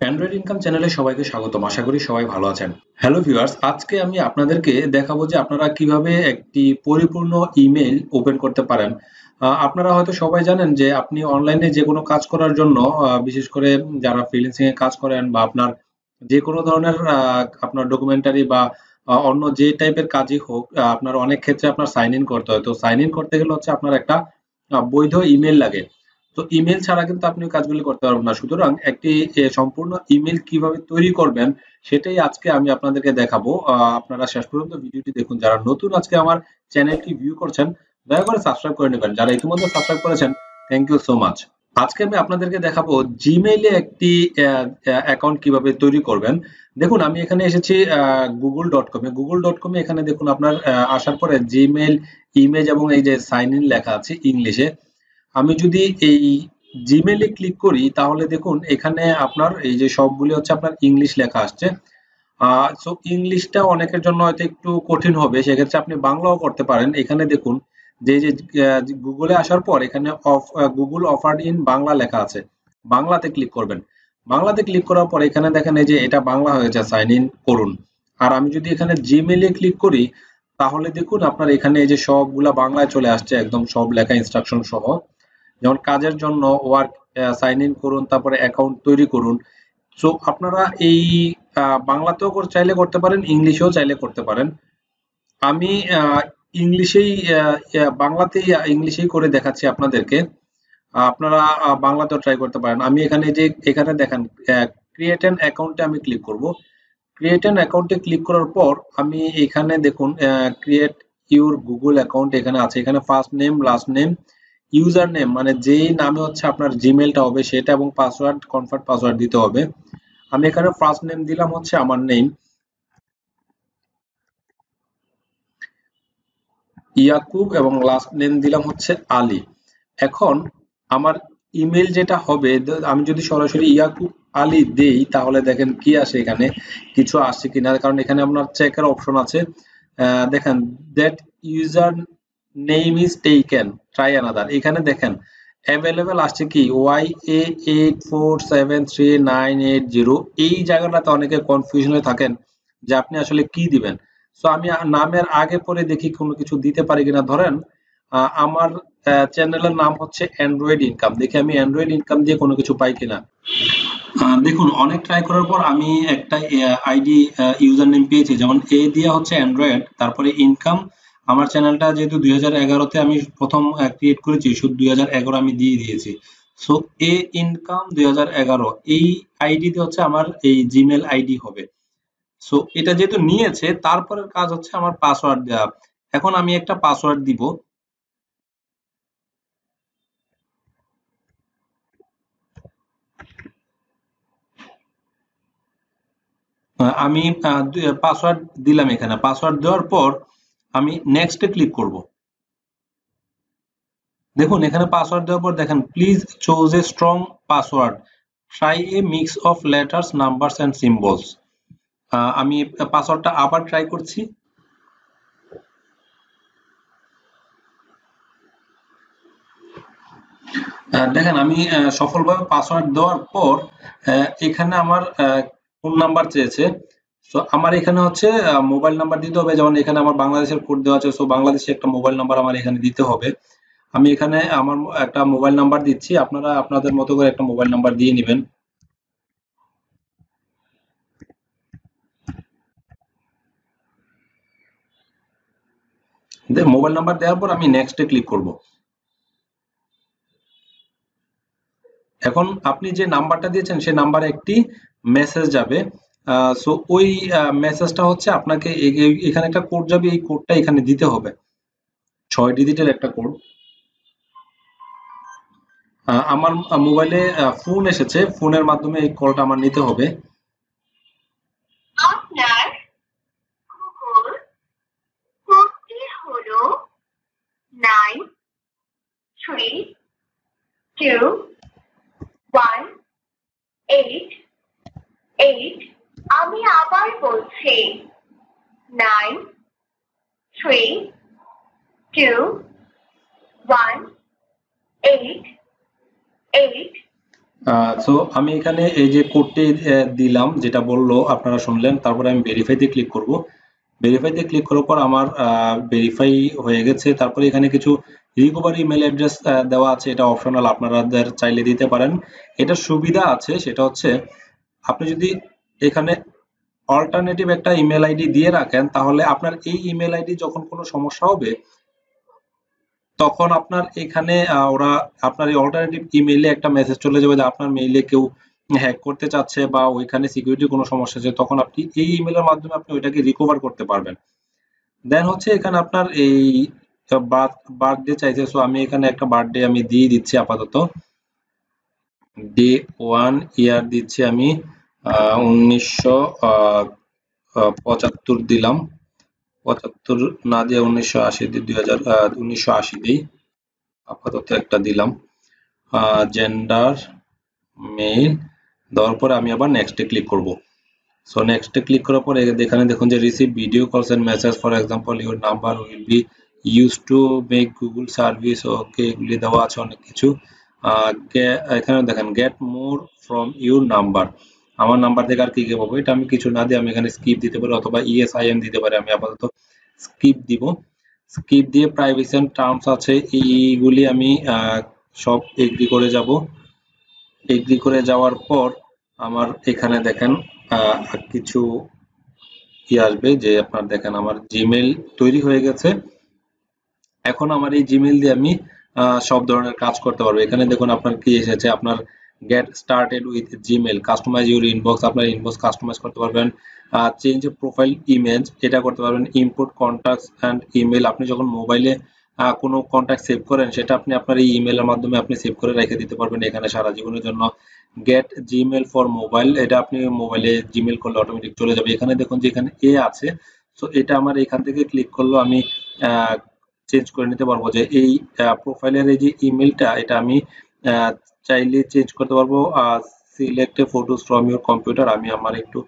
Android income চ্যানেলে সবাইকে স্বাগতম। আশা করি সবাই ভালো আছেন। হ্যালো ভিউয়ার্স, আজকে আমি আপনাদেরকে দেখাবো যে আপনারা কিভাবে একটি পরিপূর্ণ ইমেইল ওপেন করতে পারেন। আপনারা হয়তো সবাই জানেন যে আপনি অনলাইনে যে কোনো কাজ করার জন্য বিশেষ করে যারা ফ্রিল্যান্সিং এ কাজ করেন বা আপনার যে কোনো ধরনের আপনার ডকুমেন্টারি বা অন্য যে টাইপের কাজই হোক, আপনার অনেক ক্ষেত্রে আপনার সাইন ইন করতে হয়। তো সাইন ইন করতে গেলে হচ্ছে আপনার একটা বৈধ ইমেইল লাগে। তো ইমেইল ছাড়া কিন্তু আপনি ওই কাজগুলি করতে পারবেন না। সুতরাং একটি সম্পূর্ণ ইমেইল কিভাবে তৈরি করবেন সেটাই আজকে আমি আপনাদেরকে দেখাবো। আপনারা শেষ পর্যন্ত ভিডিওটি দেখুন। যারা নতুন আজকে আমার চ্যানেলটি ভিউ করছেন, দয়া করে সাবস্ক্রাইব করে নেবেন। যারা ইতিমধ্যে সাবস্ক্রাইব করেছেন, থ্যাংক ইউ সো মাচ। আজকে আমি আপনাদেরকে দেখাবো জিমেইলে একটি অ্যাকাউন্ট কিভাবে তৈরি করবেন। দেখুন, আমি এখানে এসেছি google.com এ। google.com এ এখানে দেখুন আপনার আসার পরে জিমেইল, ইমেজ এবং এই যে সাইন ইন লেখা আছে ইংলিশে। আমি যদি এই জিমেইলে ক্লিক করি তাহলে দেখুন এখানে আপনার এই যে সবগুলি হচ্ছে আপনার ইংলিশ লেখা আসছে। সো ইংলিশটা অনেকের জন্য হয়তো একটু কঠিন হবে, সেক্ষেত্রে আপনি বাংলাও করতে পারেন। এখানে দেখুন যে এই যে গুগলে আসার পর এখানে গুগল অফার্ড ইন বাংলা লেখা আছে, বাংলাতে ক্লিক করবেন। বাংলাতে ক্লিক করার পর এখানে দেখেন এই যে এটা বাংলা হয়েছে, সাইন ইন করুন। আর আমি যদি এখানে জিমেইলে ক্লিক করি তাহলে দেখুন আপনার এখানে এই যে সবগুলা বাংলায় চলে আসছে, একদম সব লেখা ইনস্ট্রাকশন সহ। যেমন কাজের জন্য ওয়ার্ক, সাইন ইন করুন, তারপরে অ্যাকাউন্ট তৈরি করুন। সো আপনারা এই বাংলাতেও চাইলে করতে পারেন, ইংলিশেও চাইলে করতে পারেন। আমি ইংলিশেই বাংলাতেই ইংলিশেই করে দেখাচ্ছি আপনাদেরকে। আপনারা বাংলাতেও ট্রাই করতে পারেন। আমি এখানে যে এখানে দেখেন ক্রিয়েট অ্যান অ্যাকাউন্টে আমি ক্লিক করব। ক্রিয়েট অ্যান অ্যাকাউন্টে ক্লিক করার পর আমি এখানে দেখুন ক্রিয়েট ইউর গুগল অ্যাকাউন্ট এখানে আছে। এখানে first name, last name, user name মানে যেই নামে হচ্ছে আপনার জিমেইলটা হবে সেটা, এবং পাসওয়ার্ড, কনফার্ম পাসওয়ার্ড দিতে হবে। আমি এখানে ফার্স্ট নেম দিলাম হচ্ছে আমার নেম ইয়াকুব, এবং লাস্ট নেম দিলাম হচ্ছে আলী। এখন আমার ইমেল যেটা হবে, আমি যদি সরাসরি ইয়াকুব আলী দেই তাহলে দেখেন কি আসে, এখানে কিছু আসছে কিনা, কারণ এখানে আপনার চেকের অপশন আছে। দেখেন that user name is taken, try another. এখানে দেখেন অ্যাভেলেবেল আসছে কি YA84733980। এই জায়গাটাতে অনেকে কনফিউশনে থাকেন যে আপনি আসলে কি দিবেন। সো আমি নামের আগে পরে দেখি কোনো কিছু দিতে পারি কিনা। ধরেন আমার চ্যানেলের নাম হচ্ছে অ্যান্ড্রয়েড ইনকাম, দেখি আমি অ্যান্ড্রয়েড ইনকাম দিয়ে কোনো কিছু পাই কিনা। দেখুন, অনেক ট্রাই করার পর আমি একটা আইডি ইউজার নেম পেয়েছি, যেমন এ দিয়ে হচ্ছে অ্যান্ড্রয়েড, তারপরে ইনকাম। আমার চ্যানেলটা যেহেতু 2011-তে আমি প্রথম ক্রিয়েট করেছি, শুধু 2011 আমি দিয়ে দিয়েছি। সো এ ইনকাম 2011 এই আইডি দিয়ে হচ্ছে আমার এই জিমেল আইডি হবে। সো এটা যেহেতু নিয়েছে, তারপরের কাজ হচ্ছে আমার পাসওয়ার্ড দেওয়া। এখন আমি একটা পাসওয়ার্ড দিব। আমি পাসওয়ার্ড দিলাম। এখানে পাসওয়ার্ড দেওয়ার পর আমি নেক্সট এ ক্লিক করব। দেখুন এখানে পাসওয়ার্ড দেওয়ার পর দেখেন please choose a strong password, try a mix of letters, numbers and symbols. আমি পাসওয়ার্ডটা আবার ট্রাই করছি। দেখেন আমি সফলভাবে পাসওয়ার্ড দেওয়ার পর এখানে আমার ফোন নাম্বার চেয়েছে। সো আমার এখানে হচ্ছে মোবাইল নাম্বার দিতে হবে, যেমন এখানে আমার বাংলাদেশের কোড দেওয়া আছে। সো বাংলাদেশে একটা মোবাইল নাম্বার আমার এখানে দিতে হবে। আমি এখানে আমার একটা মোবাইল নাম্বার দিচ্ছি, আপনারা আপনাদের মতো করে একটা মোবাইল নাম্বার দিয়ে নেবেন। মোবাইল নাম্বার দেওয়ার পর আমি নেক্সট এ ক্লিক করব। এখন আপনি যে নাম্বারটা দিয়েছেন সেই নাম্বারে একটি মেসেজ যাবে। সো ওই মেসেজটা হচ্ছে আপনাকে এখানে একটা কোড যাবে, এই কোডটা এখানে দিতে হবে, 6 ডিজিটের একটা কোড। আমার মোবাইলে ফোন এসেছে, ফোনের মাধ্যমে এই কলটা আমার নিতে হবে। আপনার গুগল কোডটি হলো 932188। আমি আবার বলছি 932188। সো আমি এখানে এই যে কোডটি দিলাম, যেটা বললো আপনারা শুনলেন, তারপরে আমি ভেরিফাইতে ক্লিক করব। ভেরিফাইতে ক্লিক করার পর আমার ভেরিফাই হয়ে গেছে। তারপরে এখানে কিছু রিকভারি ইমেল অ্যাড্রেস দেওয়া আছে, এটা অপশনাল, আপনাদের চাইলে দিতে পারেন। এটার সুবিধা আছে, সেটা হচ্ছে আপনি যদি এখানে অল্টারনেটিভ একটা ইমেল আইডি দিয়ে রাখেন, তাহলে আপনার এই ইমেল আইডি যখন কোনো সমস্যা হবে, তখন আপনার এখানে ওরা আপনার এই অল্টারনেটিভ ইমেইলে একটা মেসেজ চলে যাবে যে আপনার মেইলে কেউ হ্যাক করতে চাচ্ছে বা ওইখানে সিকিউরিটি কোনো সমস্যা আছে, তখন আপনি এই ইমেলের মাধ্যমে আপনি ওইটাকে রিকভার করতে পারবেন। দেন হচ্ছে এখানে আপনার এই বার্থডে চাইছে, সো আমি এখানে একটা বার্থডে আমি দিয়ে দিচ্ছি আপাতত। ডে 1 ইয়ার দিচ্ছি আমি 1975 দিলাম। 75 না দিয়ে 1980 দিই, 1980 দিই, আপাতত একটা দিলাম। জেন্ডার মেইল দেওয়ার পরে আমি আবার নেক্সটে ক্লিক করব। সো নেক্সটে ক্লিক করার পরে এখানে দেখুন যে receive video calls and message, for example your number will be use to make Google service, okay এগুলি দেওয়া আছে অনেক কিছু। এখানে দেখেন get more from your number, আমার নাম্বার থেকে আর কি কি পাবো, এটা আমি কিছু না দিয়ে আমি এখানে স্কিপ দিতে পারি অথবা ইএস আই এম দিতে পারি। আমি আপাতত স্কিপ দিব। স্কিপ দিয়ে প্রাইভেসি এন্ড টার্মস আছে, এইগুলি আমি সব এগ্রি করে যাব। এগ্রি করে যাওয়ার পর আমার এখানে দেখেন কিছু কি আসবে, যে আপনার দেখেন আমার জিমেইল তৈরি হয়ে গেছে। এখন আমার এই জিমেইল দিয়ে আমি সব ধরনের কাজ করতে পারবো। এখানে দেখুন আপনার কি এসেছে, আপনার get started with Gmail, customize your inbox, আপনার ইনবক্স কাস্টমাইজ করতে পারবেন। চেঞ্জ প্রোফাইল ইমেজ, এটা করতে পারবেন। ইম্পোর্ট কন্টাক্টস অ্যান্ড ইমেল, আপনি যখন মোবাইলে কোনো কন্টাক্ট সেভ করেন, সেটা আপনি আপনার এই ইমেলের মাধ্যমে আপনি সেভ করে রেখে দিতে পারবেন এখানে সারা জীবনের জন্য। গেট জিমেল ফর মোবাইল, এটা আপনি মোবাইলে জিমেল করলে অটোমেটিক চলে যাবে। এখানে দেখুন যে এখানে এ আছে, সো এটা আমার এখান থেকে ক্লিক করলেও আমি চেঞ্জ করে নিতে পারবো, যে এই প্রোফাইলের এই যে ইমেলটা, এটা আমি আহ, চাইলে চেঞ্জ করতে পারবো। Select photos from your computer, আমি আমার একটু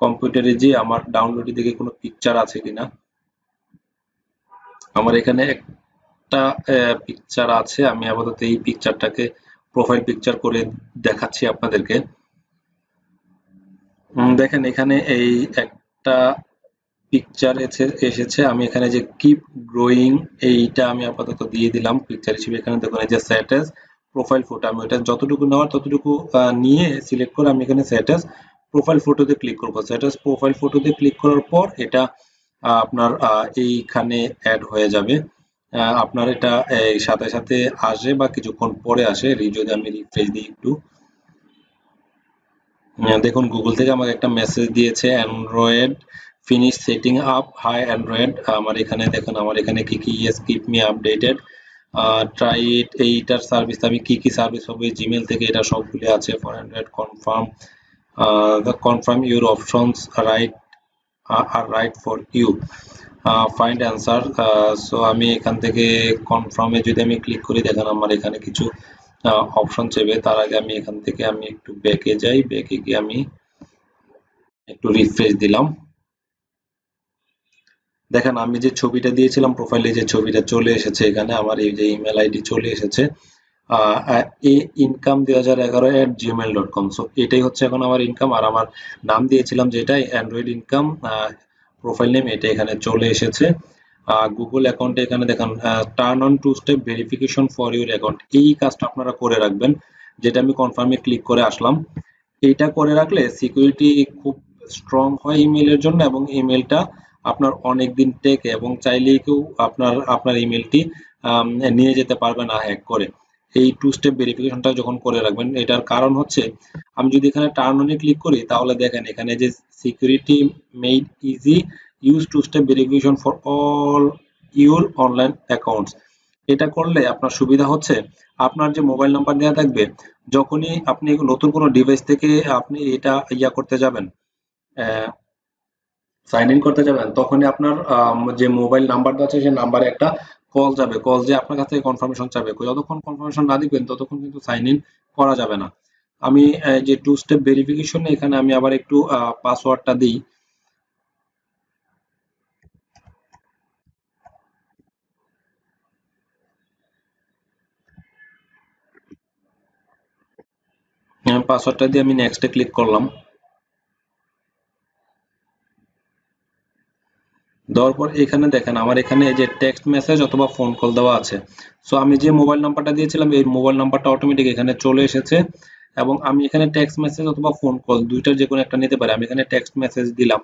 কম্পিউটারে যে আমার ডাউনলোডে দেখে কোনো পিকচার আছে কিনা। আমার এখানে একটা পিকচার আছে, আমি আপাতত এই পিকচারটাকে প্রোফাইল পিকচার করে দেখাচ্ছি আপনাদেরকে। দেখেন এখানে এই একটা পিকচার এসেছে, আমি এখানে যে কিপ গ্রোয়িং, এইটা আমি আপাতত দিয়ে দিলাম পিকচার হিসেবে। এখানে দেখুন এই যে স্ট্যাটাস প্রোফাইল ফটো, আমি এটা যতটুকু নেওয়ার ততটুকু নিয়ে সিলেক্ট করে আমি এখানে স্ট্যাটাস প্রোফাইল ফটোতে ক্লিক করব। স্ট্যাটাস প্রোফাইল ফটোতে ক্লিক করার পর এটা আপনার এইখানে অ্যাড হয়ে যাবে। আপনার এটা এই সাথে সাথে আসে বা কিছুক্ষণ পরে আসে। যদি আমি রিফ্রেশ দিই একটু, দেখুন গুগল থেকে আমাকে একটা মেসেজ দিয়েছে, Android finish setting up, hi Android. আমার এখানে দেখুন আমার এখানে কি কি, yes keep me updated, try it, এইটার সার্ভিস আমি কি কি সার্ভিস পাবো জিমেল থেকে, এটা সবগুলি আছে। For Android confirm, confirm your options right are right for you, find answer. So আমি এখান থেকে কনফার্মে যদি আমি ক্লিক করি, দেখেন আমার এখানে কিছু অপশন চাইবে। তার আগে আমি এখান থেকে আমি একটু ব্যাকে যাই, ব্যাকে গিয়ে আমি একটু রিফ্রেশ দিলাম। দেখেন আমি যে ছবিটা দিয়েছিলাম প্রোফাইলে, যে ছবিটা চলে এসেছে এখানে, আমার এই যে ইমেল আইডি চলে এসেছে, এ ইনকাম 2011@gmail.com। সো এটাই হচ্ছে এখন আমার ইনকাম, আর আমার নাম দিয়েছিলাম যেটাই অ্যান্ড্রয়েড ইনকাম, প্রোফাইল নেম, এটা এখানে চলে এসেছে। গুগল অ্যাকাউন্টে এখানে দেখেন turn on two step verification for your account, এই কাজটা আপনারা করে রাখবেন, যেটা আমি কনফার্মে ক্লিক করে আসলাম। এইটা করে রাখলে সিকিউরিটি খুব স্ট্রং হয় ইমেইলের জন্য, এবং ইমেইলটা আপনার অনেক দিন টেকে, এবং চাইলেই কেউ আপনার আপনার ইমেইলটি নিয়ে যেতে পারবে না হ্যাক করে। এই টু স্টেপ ভেরিফিকেশনটা যখন করে রাখবেন, এটার কারণ হচ্ছে আমি যদি এখানে টার্ন অনে ক্লিক করি, তাহলে দেখেন এখানে যে security made easy, use to step verification for all your online accounts, এটা করলে আপনার সুবিধা হচ্ছে আপনার যে মোবাইল নাম্বার দেওয়া থাকবে, যখনই আপনি নতুন কোনো ডিভাইস থেকে আপনি এটা করতে যাবেন, সাইন ইন করতে যাবেন, তখনই আপনার যে মোবাইল নাম্বারটা আছে সেই নাম্বারে একটা কল যাবে, কল যে আপনার কাছ থেকে কনফার্মেশন চাবে। যতক্ষণ কনফার্মেশন না দিবেন ততক্ষণ কিন্তু সাইন ইন করা যাবে না। আমি যে টু স্টেপ ভেরিফিকেশন, এখানে আমি আবার একটু পাসওয়ার্ডটা দিই। আমি পাসওয়ার্ডটা দিয়ে আমি নেক্সটে ক্লিক করলাম। দেওয়ার পর এখানে দেখেন আমার এখানে এই যে টেক্সট মেসেজ অথবা ফোন কল দেওয়া আছে। সো আমি যে মোবাইল নাম্বারটা দিয়েছিলাম এই মোবাইল নাম্বারটা অটোমেটিক এখানে চলে এসেছে এবং আমি এখানে টেক্সট মেসেজ অথবা ফোন কল দুইটার যে কোনো একটা নিতে পারি। আমি এখানে টেক্সট মেসেজ দিলাম।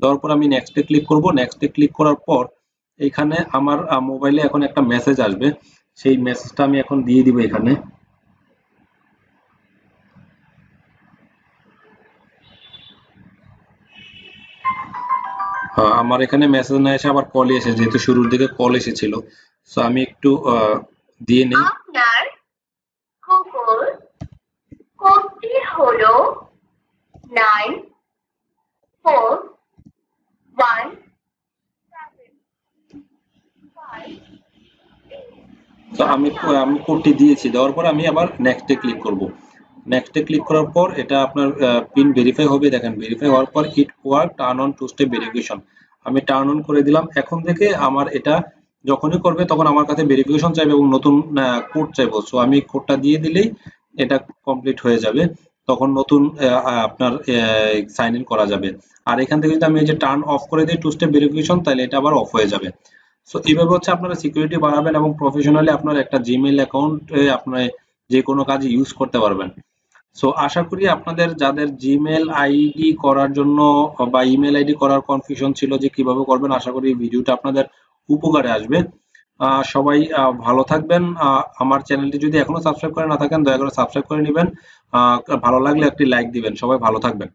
দেওয়ার পর আমি নেক্সটে ক্লিক করব। নেক্সটে ক্লিক করার পর এখানে আমার মোবাইলে এখন একটা মেসেজ আসবে, সেই মেসেজটা আমি এখন দিয়ে দিব এখানে। আমার এখানে মেসেজ না এসে আবার কলই এসেছে, যেহেতু শুরুর দিকে কল এসেছিল। সো আমি একটু দিয়ে নিই। আপনার গুগল কোডটি হলো 941758। তো আমি কোডটি দিয়েছি। দেওয়ার পর আমি আবার নেক্সটে ক্লিক করব। নেক্সটে ক্লিক করার পর এটা আপনার পিন ভেরিফাই হবে। দেখেন ভেরিফাই হওয়ার পর it work, turn on two step verification. আমি টার্ন অন করে দিলাম। এখন থেকে আমার এটা যখনই করবে তখন আমার কাছে ভেরিফিকেশন চাইবে এবং নতুন কোড চাইবো। সো আমি কোডটা দিয়ে দিলেই এটা কমপ্লিট হয়ে যাবে। তখন নতুন আপনার সাইন ইন করা যাবে। আর এখান থেকে যদি আমি এই যে টার্ন অফ করে দিই টু স্টেপ ভেরিফিকেশন, তাহলে এটা আবার অফ হয়ে যাবে। সো এইভাবে হচ্ছে আপনারা সিকিউরিটি বাড়াবেন এবং প্রফেশনালি আপনার একটা জিমেইল অ্যাকাউন্ট আপনার যে কোনো কাজে ইউজ করতে পারবেন। সো আশা করি আপনাদের যাদের জিমেইল আইডি করার জন্য বা ইমেল আইডি করার কনফিউশন ছিল যে কিভাবে করবেন, আশা করি এই ভিডিওটা আপনাদের উপকারে আসবে। সবাই ভালো থাকবেন। আমার চ্যানেলটি যদি এখনো সাবস্ক্রাইব করে না থাকেন দয়া করে সাবস্ক্রাইব করে নেবেন। ভালো লাগলে একটি লাইক দিবেন। সবাই ভালো থাকবেন।